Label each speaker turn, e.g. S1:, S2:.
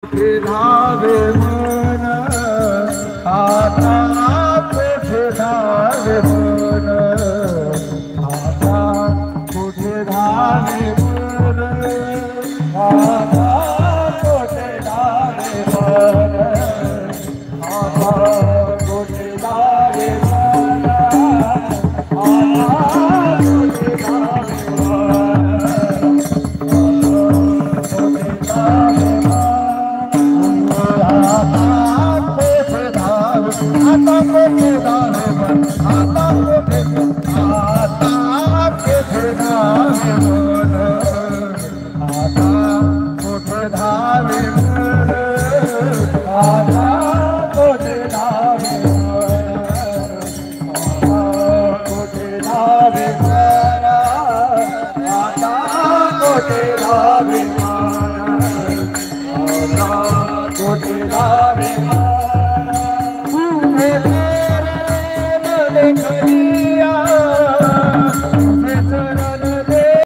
S1: धावे मन आता कुठे धावे मन आता कुठे धावे मन आता कुठे धावे मन आता कुठे धावे मन आता कुठे धावे मन आता कुठे धावे मन आता कुठे धावे मन आता कुठे धावे मन आता कुठे धावे मन आता कुठे धावे मन आता कुठे धावे मन आता कुठे धावे मन